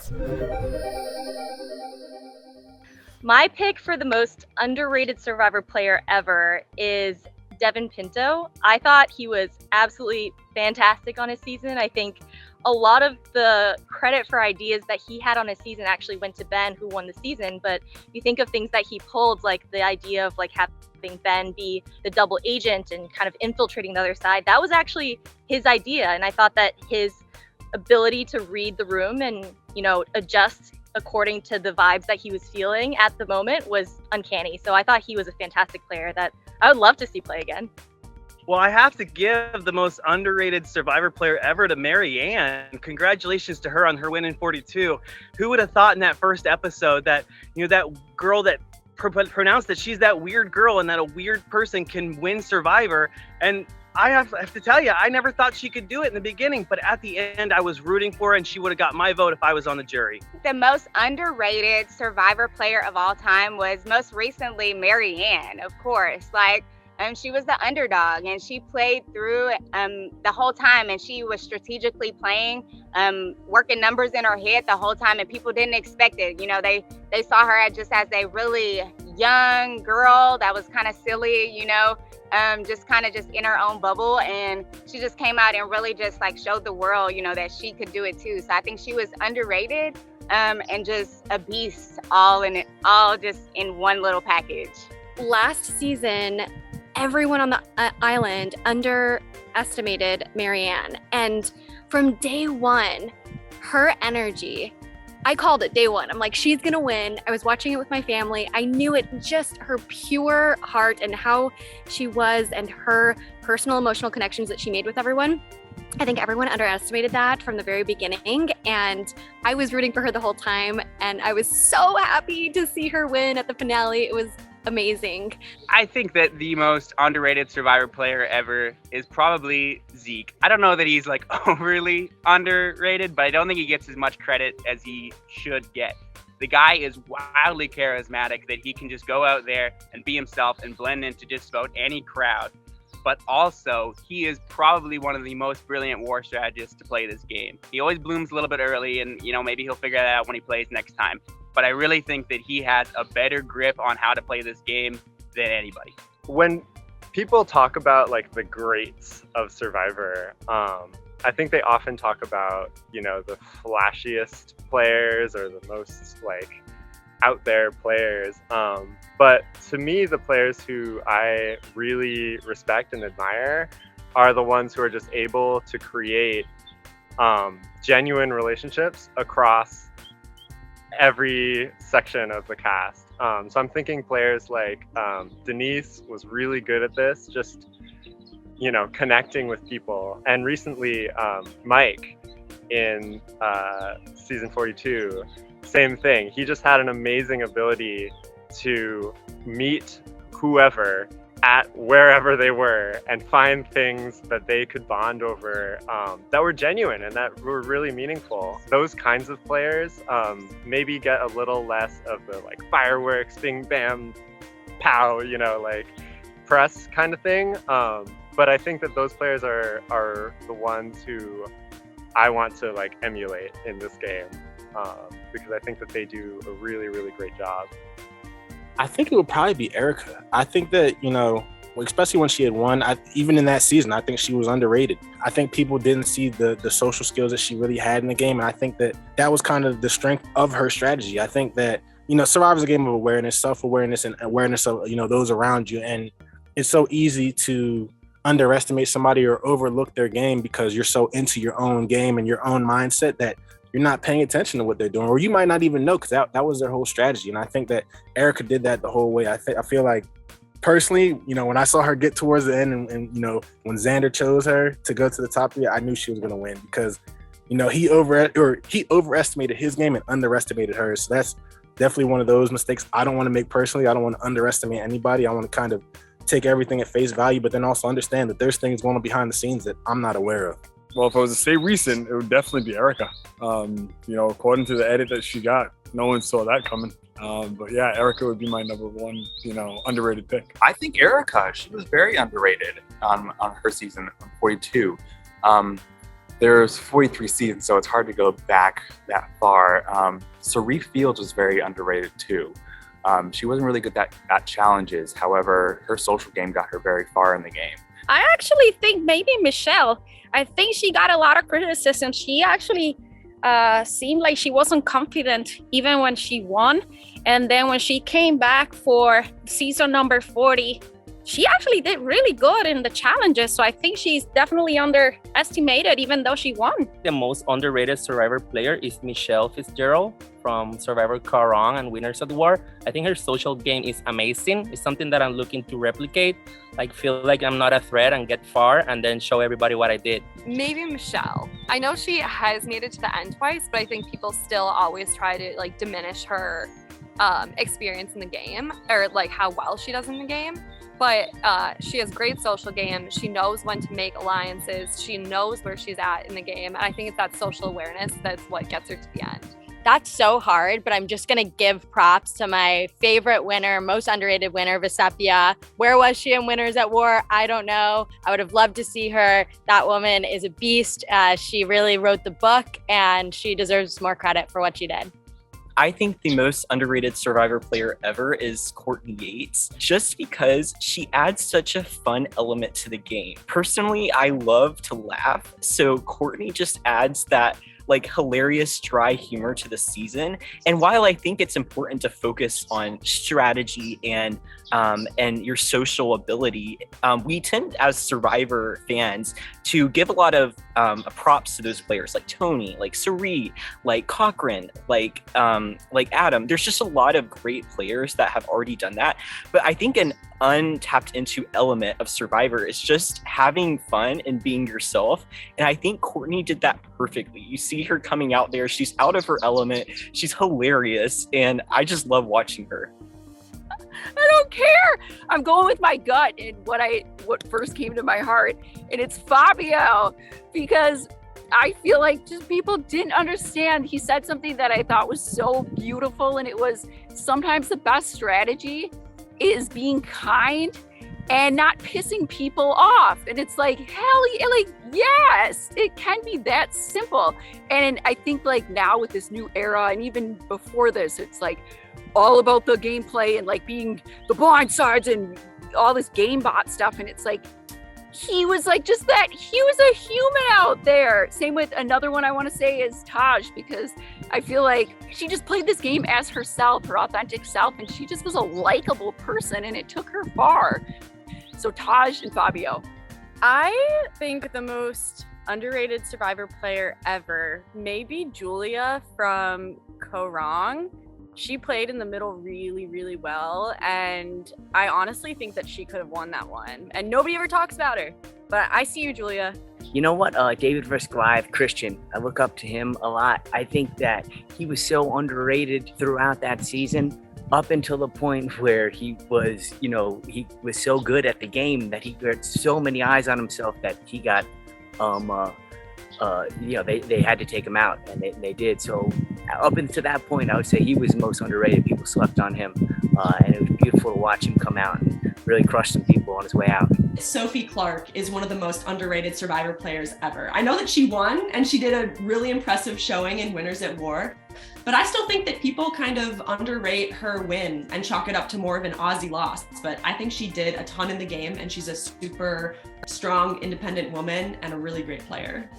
Contestants. My pick for the most underrated Survivor player ever is Devon Pinto. I thought he was absolutely fantastic on his season. I think a lot of the credit for ideas that he had on his season actually went to Ben, who won the season. But you think of things that he pulled, like the idea of like having Ben be the double agent and kind of infiltrating the other side. That was actually his idea. And I thought that his ability to read the room and, adjust according to the vibes that he was feeling at the moment was uncanny. So I thought he was a fantastic player that I would love to see play again. Well, I have to give the most underrated Survivor player ever to Maryanne. Congratulations to her on her win in 42. Who would have thought in that first episode that, that girl that pronounced that she's that weird girl and that a weird person can win Survivor. And I have to tell you, I never thought she could do it in the beginning, but at the end, I was rooting for her and she would have got my vote if I was on the jury. The most underrated Survivor player of all time was most recently Maryanne, of course. She was the underdog and she played through the whole time, and she was strategically playing, working numbers in her head the whole time, and people didn't expect it. They saw her just as a really young girl that was kind of silly, just in her own bubble, and she just came out and really just showed the world, that she could do it too. So I think she was underrated and just a beast, all just in one little package. Last season, everyone on the island underestimated Maryanne. And from day one, her energy, I called it day one. I'm like, she's gonna win. I was watching it with my family. I knew it, just her pure heart and how she was and her personal emotional connections that she made with everyone. I think everyone underestimated that from the very beginning, and I was rooting for her the whole time, and I was so happy to see her win at the finale. It was amazing. I think that the most underrated Survivor player ever is probably Zeke. I don't know that he's overly underrated, but I don't think he gets as much credit as he should get. The guy is wildly charismatic, that he can just go out there and be himself and blend into just about any crowd. But also, he is probably one of the most brilliant war strategists to play this game. He always blooms a little bit early, and maybe he'll figure that out when he plays next time. But I really think that he has a better grip on how to play this game than anybody. When people talk about the greats of Survivor, I think they often talk about, the flashiest players or the most out there players. But to me, the players who I really respect and admire are the ones who are just able to create genuine relationships across every section of the cast. So I'm thinking players like Denise was really good at this, just connecting with people. And recently Mike in season 42, same thing. He just had an amazing ability to meet whoever at wherever they were and find things that they could bond over that were genuine and that were really meaningful. Those kinds of players maybe get a little less of the fireworks, bing, bam, pow, press kind of thing. But I think that those players are the ones who I want to emulate in this game because I think that they do a really, really great job. I think it would probably be Erika. I think that, especially when she had won, even in that season, I think she was underrated. I think people didn't see the social skills that she really had in the game. And I think that was kind of the strength of her strategy. I think that, Survivor's a game of awareness, self-awareness, and awareness of, those around you. And it's so easy to underestimate somebody or overlook their game because you're so into your own game and your own mindset that you're not paying attention to what they're doing, or you might not even know because that was their whole strategy. And I think that Erika did that the whole way. I feel like personally, when I saw her get towards the end and when Xander chose her to go to the top 3, I knew she was going to win because, he overestimated his game and underestimated hers. So that's definitely one of those mistakes I don't want to make personally. I don't want to underestimate anybody. I want to kind of take everything at face value, but then also understand that there's things going on behind the scenes that I'm not aware of. Well, if I was to say recent, it would definitely be Erika. According to the edit that she got, no one saw that coming. But yeah, Erika would be my number one, underrated pick. I think Erika, she was very underrated on her season 42. There's 43 seasons, so it's hard to go back that far. Serene Fields was very underrated too. She wasn't really good at challenges. However, her social game got her very far in the game. I actually think maybe Michele. I think she got a lot of criticism. She actually seemed like she wasn't confident even when she won. And then when she came back for season number 40, she actually did really good in the challenges. So I think she's definitely underestimated even though she won. The most underrated Survivor player is Michele Fitzgerald from Survivor Courtney and Winners at War. I think her social game is amazing. It's something that I'm looking to replicate, like feel like I'm not a threat and get far and then show everybody what I did. Maybe Michele. I know she has made it to the end twice, but I think people still always try to like diminish her experience in the game or like how well she does in the game. But she has great social game. She knows when to make alliances. She knows where she's at in the game. And I think it's that social awareness that's what gets her to the end. That's so hard, but I'm just going to give props to my favorite winner, most underrated winner, Vecepia. Where was she in Winners at War? I don't know. I would have loved to see her. That woman is a beast. She really wrote the book and she deserves more credit for what she did. I think the most underrated Survivor player ever is Courtney Yates, just because she adds such a fun element to the game. Personally, I love to laugh, so Courtney just adds that like hilarious dry humor to the season. And while I think it's important to focus on strategy and your social ability, we tend as Survivor fans to give a lot of props to those players like Tony, like Sari, like Cochran, like Adam. There's just a lot of great players that have already done that. But I think an untapped into element of Survivor is just having fun and being yourself. And I think Courtney did that perfectly. You see her coming out there, she's out of her element, she's hilarious, and I just love watching her. I don't care. I'm going with my gut and what first came to my heart, and it's Fabio, because I feel like just people didn't understand. He said something that I thought was so beautiful, and it was sometimes the best strategy is being kind and not pissing people off. And it's like, yes, it can be that simple. And I think like now with this new era, and even before this, it's like all about the gameplay and like being the blind sides and all this game bot stuff. And it's like, he was like just that. He was a human out there. Same with another one I want to say is Taj, because I feel like she just played this game as herself, her authentic self, and she just was a likable person, and it took her far. So Taj and Fabio. I think the most underrated Survivor player ever, maybe Julia from Courtney. She played in the middle really, really well, and I honestly think that she could have won that one. And nobody ever talks about her, but I see you, Julia. You know what? David vs. Goliath, Christian. I look up to him a lot. I think that he was so underrated throughout that season, up until the point where he was so good at the game that he got so many eyes on himself that he got, they had to take him out, and they did. So up until that point, I would say he was the most underrated. People slept on him, and it was beautiful to watch him come out and really crush some people on his way out. Sophie Clark is one of the most underrated Survivor players ever. I know that she won, and she did a really impressive showing in Winners at War, but I still think that people kind of underrate her win and chalk it up to more of an Aussie loss. But I think she did a ton in the game, and she's a super strong, independent woman and a really great player.